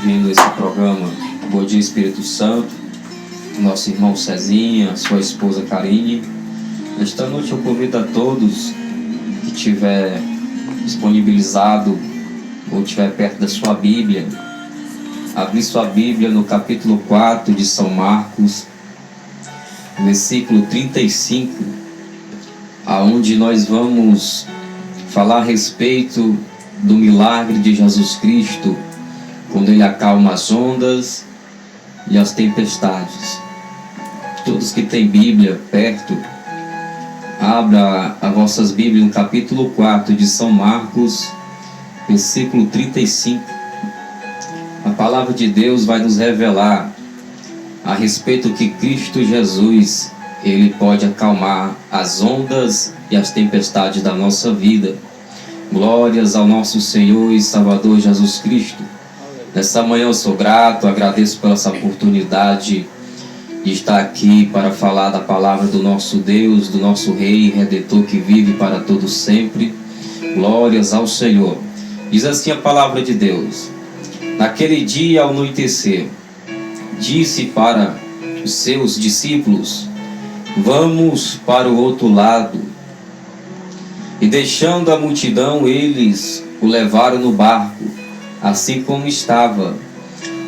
ouvindo esse programa Bom Dia Espírito Santo, nosso irmão Cezinha, sua esposa Karine. Esta noite eu convido a todos que tiver disponibilizado ou tiver perto da sua Bíblia, abrir sua Bíblia no capítulo 4 de São Marcos, versículo 35, aonde nós vamos falar a respeito do milagre de Jesus Cristo, quando Ele acalma as ondas e as tempestades. Todos que têm Bíblia perto, abra as vossas Bíblias no capítulo 4 de São Marcos, versículo 35. A palavra de Deus vai nos revelar a respeito que Cristo Jesus, Ele pode acalmar as ondas e as tempestades da nossa vida. Glórias ao nosso Senhor e Salvador Jesus Cristo. Nessa manhã eu sou grato, agradeço pela essa oportunidade de estar aqui para falar da palavra do nosso Deus, do nosso Rei Redentor que vive para todo sempre. Glórias ao Senhor. Diz assim a palavra de Deus: naquele dia ao anoitecer, disse para os seus discípulos: vamos para o outro lado. E deixando a multidão, eles o levaram no barco, assim como estava.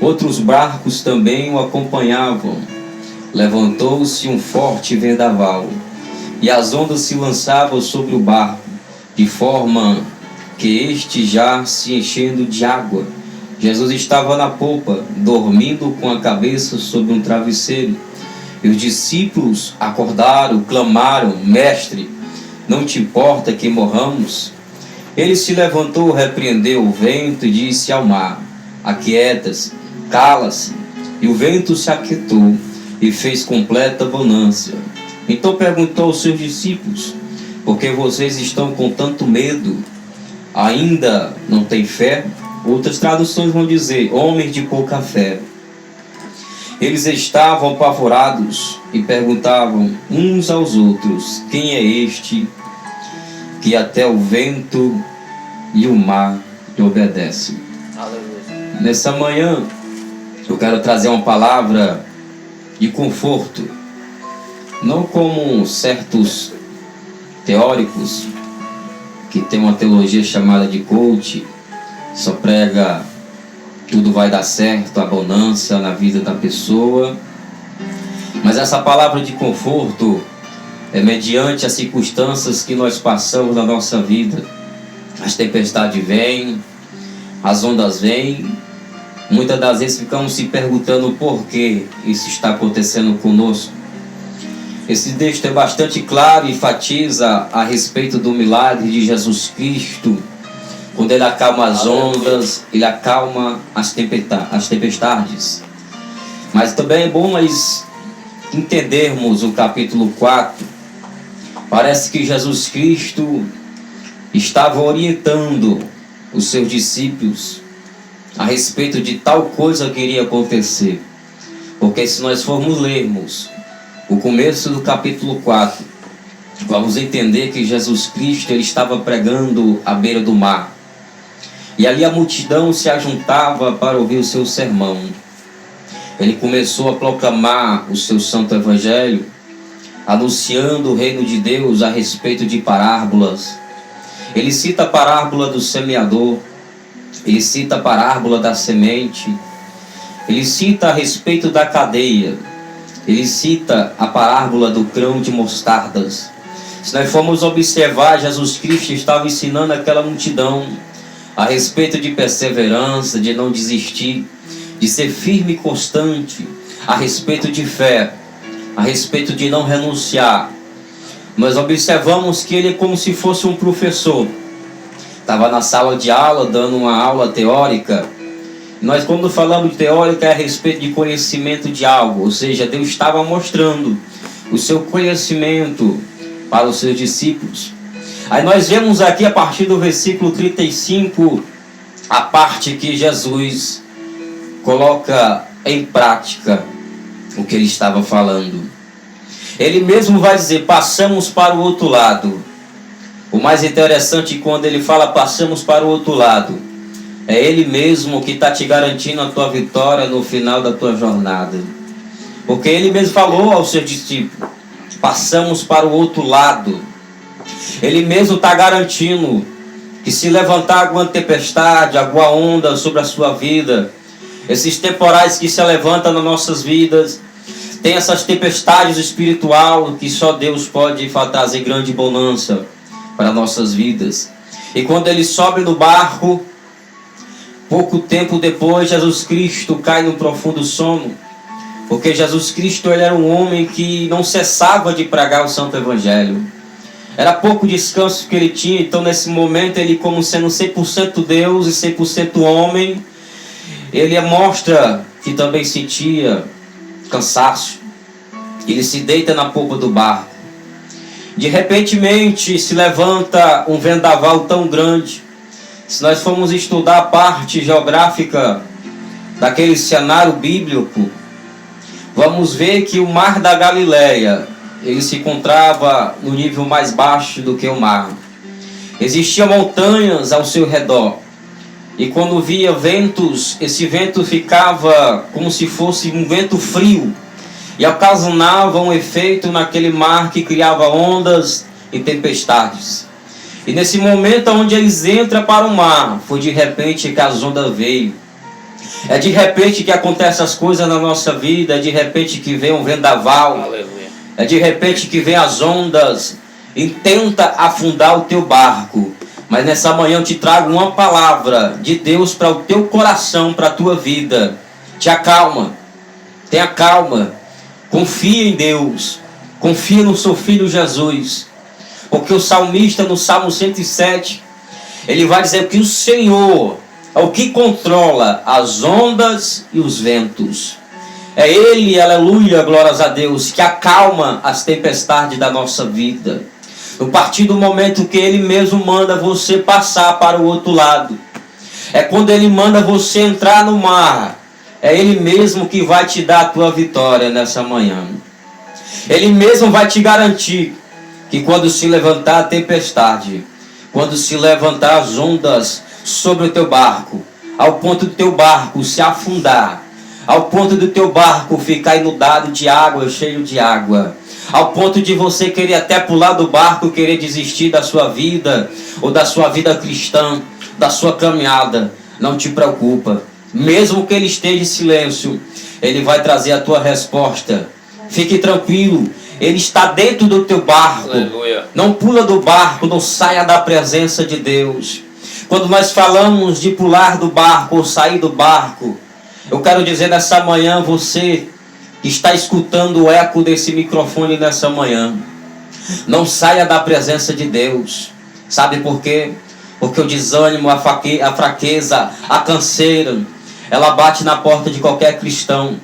Outros barcos também o acompanhavam. Levantou-se um forte vendaval, e as ondas se lançavam sobre o barco, de forma que este já se enchendo de água. Jesus estava na popa, dormindo com a cabeça sobre um travesseiro. E os discípulos acordaram, clamaram: Mestre, não te importa que morramos? Ele se levantou, repreendeu o vento e disse ao mar: aquieta-se, cala-se. E o vento se aquietou e fez completa bonança. Então perguntou aos seus discípulos: por que vocês estão com tanto medo? Ainda não têm fé? Outras traduções vão dizer: homens de pouca fé. Eles estavam apavorados e perguntavam uns aos outros: quem é este que até o vento e o mar lhe obedecem? Aleluia. Nessa manhã eu quero trazer uma palavra de conforto, não como certos teóricos que tem uma teologia chamada de coach, só prega tudo vai dar certo, abundância na vida da pessoa. Mas essa palavra de conforto é mediante as circunstâncias que nós passamos na nossa vida. As tempestades vêm, as ondas vêm. Muitas das vezes ficamos se perguntando por que isso está acontecendo conosco. Esse texto é bastante claro e enfatiza a respeito do milagre de Jesus Cristo. Quando Ele acalma as ondas, Ele acalma as tempestades. Mas também é bom nós entendermos o capítulo 4. Parece que Jesus Cristo estava orientando os seus discípulos a respeito de tal coisa que iria acontecer. Porque se nós formos lermos o começo do capítulo 4, vamos entender que Jesus Cristo ele estava pregando à beira do mar. E ali a multidão se ajuntava para ouvir o seu sermão. Ele começou a proclamar o seu santo evangelho, anunciando o reino de Deus a respeito de parábolas. Ele cita a parábola do semeador, ele cita a parábola da semente, ele cita a respeito da cadeia, ele cita a parábola do grão de mostardas. Se nós formos observar, Jesus Cristo estava ensinando aquela multidão a respeito de perseverança, de não desistir, de ser firme e constante, a respeito de fé, a respeito de não renunciar. Nós observamos que ele é como se fosse um professor. Estava na sala de aula, dando uma aula teórica. Nós, quando falamos de teórica, é a respeito de conhecimento de algo. Ou seja, Deus estava mostrando o seu conhecimento para os seus discípulos. Aí nós vemos aqui, a partir do versículo 35, a parte que Jesus coloca em prática o que ele estava falando. Ele mesmo vai dizer: passamos para o outro lado. O mais interessante, quando ele fala passamos para o outro lado, É Ele mesmo que está te garantindo a tua vitória no final da tua jornada. Porque Ele mesmo falou aos seus discípulos: passamos para o outro lado. Ele mesmo está garantindo que se levantar alguma tempestade, alguma onda sobre a sua vida, esses temporais que se levantam nas nossas vidas, tem essas tempestades espirituais que só Deus pode trazer grande bonança para nossas vidas. E quando ele sobe no barco, pouco tempo depois, Jesus Cristo cai num profundo sono, porque Jesus Cristo ele era um homem que não cessava de pregar o Santo Evangelho. Era pouco descanso que ele tinha, então nesse momento ele, como sendo 100% Deus e 100% homem, ele mostra que também sentia cansaço. Ele se deita na polpa do barco. De repentemente se levanta um vendaval tão grande. Se nós formos estudar a parte geográfica daquele cenário bíblico, vamos ver que o mar da Galileia, ele se encontrava no nível mais baixo do que o mar. Existiam montanhas ao seu redor. E quando via ventos, esse vento ficava como se fosse um vento frio. E ocasionava um efeito naquele mar que criava ondas e tempestades. E nesse momento onde eles entram para o mar, foi de repente que as ondas veio. É de repente que acontecem as coisas na nossa vida, é de repente que vem um vendaval. Aleluia. É de repente que vem as ondas e tenta afundar o teu barco. Mas nessa manhã eu te trago uma palavra de Deus para o teu coração, para a tua vida. Te acalma, tenha calma, confia em Deus, confia no seu Filho Jesus. Porque o salmista no Salmo 107, ele vai dizer que o Senhor é o que controla as ondas e os ventos. É Ele, aleluia, glórias a Deus, que acalma as tempestades da nossa vida. A partir do momento que Ele mesmo manda você passar para o outro lado, é quando Ele manda você entrar no mar, é Ele mesmo que vai te dar a tua vitória nessa manhã. Ele mesmo vai te garantir que quando se levantar a tempestade, quando se levantar as ondas sobre o teu barco, ao ponto do teu barco se afundar, ao ponto do teu barco ficar inundado de água, cheio de água, ao ponto de você querer até pular do barco, querer desistir da sua vida, ou da sua vida cristã, da sua caminhada, não te preocupa. Mesmo que ele esteja em silêncio, ele vai trazer a tua resposta. Fique tranquilo, ele está dentro do teu barco. Aleluia. Não pula do barco, não saia da presença de Deus. Quando nós falamos de pular do barco ou sair do barco, eu quero dizer nessa manhã, você que está escutando o eco desse microfone nessa manhã, não saia da presença de Deus. Sabe por quê? Porque o desânimo, a fraqueza, a canseira, ela bate na porta de qualquer cristão.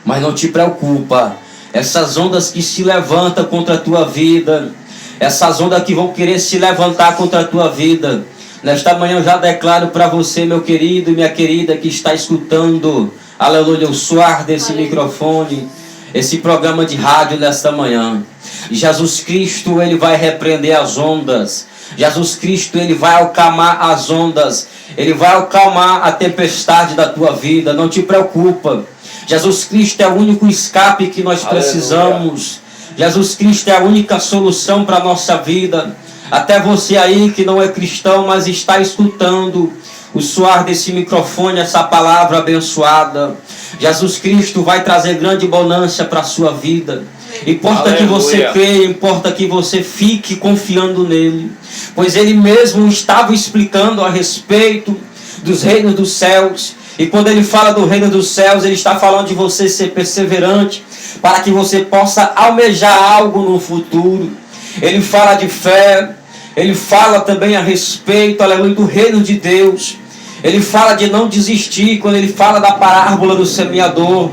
Mas não te preocupa, essas ondas que se levantam contra a tua vida, essas ondas que vão querer se levantar contra a tua vida, nesta manhã eu já declaro para você, meu querido e minha querida, que está escutando, aleluia, o soar desse microfone, esse programa de rádio nesta manhã. Jesus Cristo, ele vai repreender as ondas. Jesus Cristo, ele vai acalmar as ondas. Ele vai acalmar a tempestade da tua vida. Não te preocupa. Jesus Cristo é o único escape que nós precisamos. Jesus Cristo é a única solução para a nossa vida. Até você aí que não é cristão, mas está escutando o soar desse microfone, essa palavra abençoada. Jesus Cristo vai trazer grande bonança para a sua vida. Importa que você creia, importa que você fique confiando nele. Pois ele mesmo estava explicando a respeito dos reinos dos céus. E quando ele fala do reino dos céus, ele está falando de você ser perseverante, para que você possa almejar algo no futuro. Ele fala de fé, ele fala também a respeito, aleluia, do reino de Deus. Ele fala de não desistir, quando ele fala da parábola do semeador.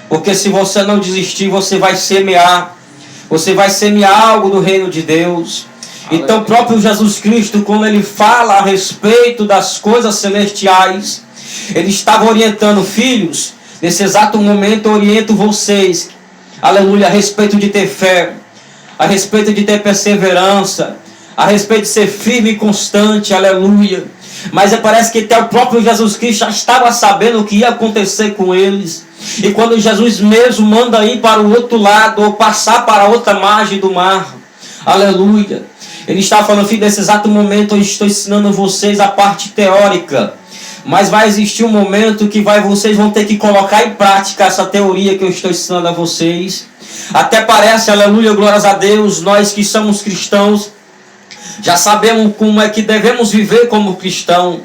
Porque se você não desistir, você vai semear. Você vai semear algo do reino de Deus. Então o próprio Jesus Cristo, quando ele fala a respeito das coisas celestiais, ele estava orientando, filhos, nesse exato momento eu oriento vocês, aleluia, a respeito de ter fé, a respeito de ter perseverança, a respeito de ser firme e constante, aleluia. Mas parece que até o próprio Jesus Cristo já estava sabendo o que ia acontecer com eles. E quando Jesus mesmo manda ir para o outro lado, ou passar para a outra margem do mar, aleluia, ele está falando: filho, nesse exato momento eu estou ensinando vocês a parte teórica, mas vai existir um momento que vocês vão ter que colocar em prática essa teoria que eu estou ensinando a vocês. Até parece, aleluia, glórias a Deus, nós que somos cristãos já sabemos como é que devemos viver como cristão,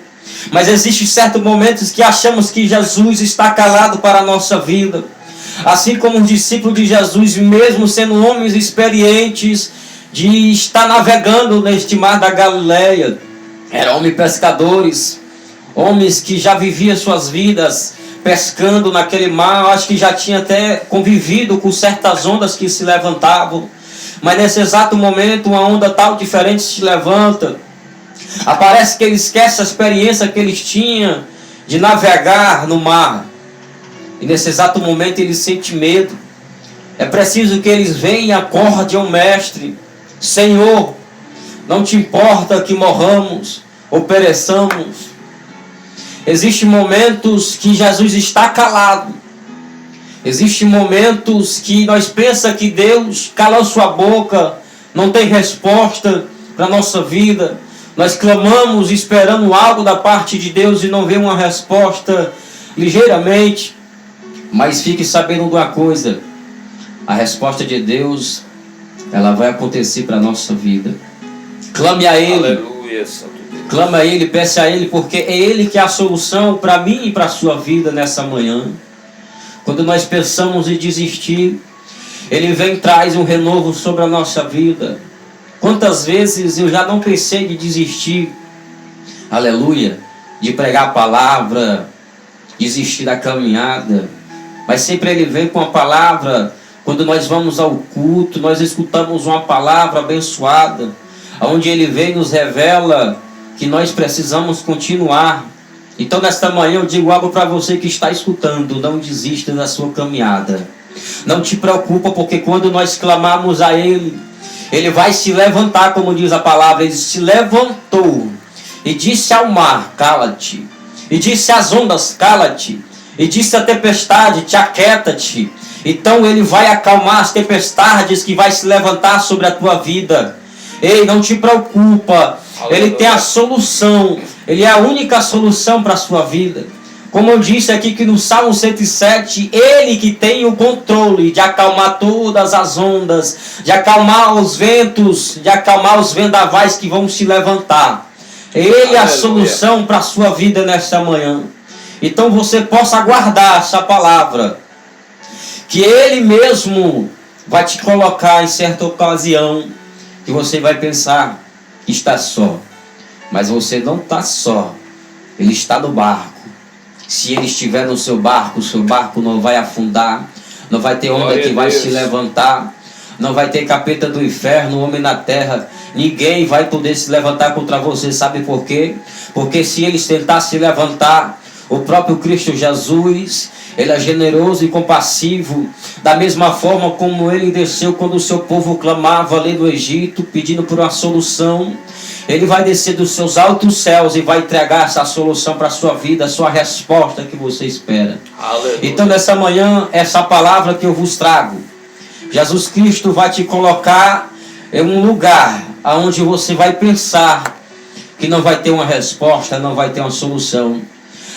mas existem certos momentos que achamos que Jesus está calado para a nossa vida. Assim como os discípulos de Jesus, mesmo sendo homens experientes de estar navegando neste mar da Galileia, eram homens pescadores, homens que já viviam suas vidas pescando naquele mar. Eu acho que já tinha até convivido com certas ondas que se levantavam. Mas nesse exato momento, uma onda tal diferente se levanta. Aparece que eles esquecem a experiência que eles tinham de navegar no mar. E nesse exato momento eles sentem medo. É preciso que eles venham e acordem ao Mestre: Senhor, não te importa que morramos ou pereçamos? Existem momentos que Jesus está calado. Existem momentos que nós pensamos que Deus calou sua boca, não tem resposta para a nossa vida. Nós clamamos esperando algo da parte de Deus e não vem uma resposta ligeiramente. Mas fique sabendo de uma coisa: a resposta de Deus, ela vai acontecer para a nossa vida. Clame a Ele. Aleluia, Santo Deus. Clame a Ele, peça a Ele, porque é Ele que é a solução para mim e para a sua vida nessa manhã. Quando nós pensamos em desistir, Ele vem e traz um renovo sobre a nossa vida. Quantas vezes eu já não pensei de desistir, aleluia, de pregar a palavra, desistir da caminhada, mas sempre Ele vem com a palavra. Quando nós vamos ao culto, nós escutamos uma palavra abençoada, onde Ele vem e nos revela que nós precisamos continuar. Então nesta manhã eu digo algo para você que está escutando: não desista da sua caminhada. Não te preocupa, porque quando nós clamamos a Ele, Ele vai se levantar, como diz a palavra. Ele se levantou e disse ao mar: cala-te. E disse às ondas: cala-te. E disse à tempestade: te aquieta-te. Então Ele vai acalmar as tempestades que vai se levantar sobre a tua vida. Ei, não te preocupa. Ele tem a solução. Ele é a única solução para a sua vida. Como eu disse aqui que no Salmo 107, Ele que tem o controle de acalmar todas as ondas, de acalmar os ventos, de acalmar os vendavais que vão se levantar. Ele é a solução para a sua vida nesta manhã. Então você possa guardar essa palavra, que Ele mesmo vai te colocar em certa ocasião que você vai pensar que está só. Mas você não está só. Ele está no barco. Se Ele estiver no seu barco, o seu barco não vai afundar. Não vai ter onda que vai se levantar. Não vai ter capeta do inferno, homem na terra. Ninguém vai poder se levantar contra você. Sabe por quê? Porque se eles tentar se levantar, o próprio Cristo Jesus, Ele é generoso e compassivo, da mesma forma como Ele desceu quando o seu povo clamava ali no Egito, pedindo por uma solução. Ele vai descer dos seus altos céus e vai entregar essa solução para a sua vida, a sua resposta que você espera. Aleluia. Então nessa manhã, essa palavra que eu vos trago, Jesus Cristo vai te colocar em um lugar onde você vai pensar que não vai ter uma resposta, não vai ter uma solução.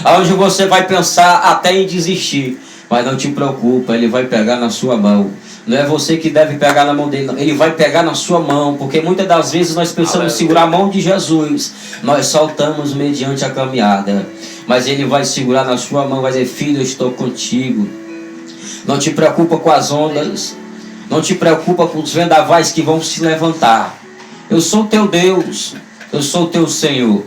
Onde você vai pensar até em desistir. Mas não te preocupa, Ele vai pegar na sua mão. Não é você que deve pegar na mão dele, não. Ele vai pegar na sua mão. Porque muitas das vezes nós pensamos em segurar a mão de Jesus. Nós saltamos mediante a caminhada. Mas Ele vai segurar na sua mão, vai dizer: filho, eu estou contigo. Não te preocupa com as ondas. Não te preocupa com os vendavais que vão se levantar. Eu sou teu Deus. Eu sou teu Senhor.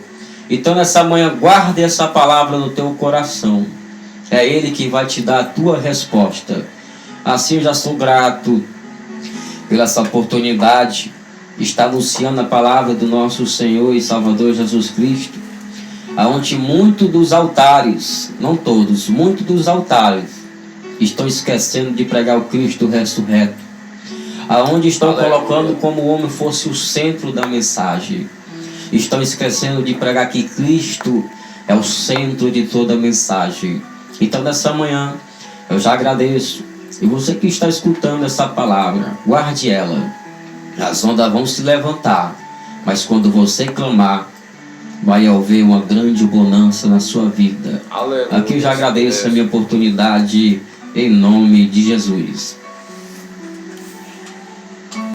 Então nessa manhã, guarde essa palavra no teu coração. É Ele que vai te dar a tua resposta. Assim eu já sou grato pela essa oportunidade de estar anunciando a palavra do nosso Senhor e Salvador Jesus Cristo, aonde muitos dos altares, não todos, muitos dos altares estão esquecendo de pregar o Cristo ressurreto, aonde estão colocando como o homem fosse o centro da mensagem. estão esquecendo de pregar que Cristo é o centro de toda a mensagem. Então nessa manhã eu já agradeço. E você que está escutando essa palavra, guarde ela. As ondas vão se levantar, mas quando você clamar, vai haver uma grande bonança na sua vida. Aleluia. Aqui eu já agradeço a minha oportunidade em nome de Jesus.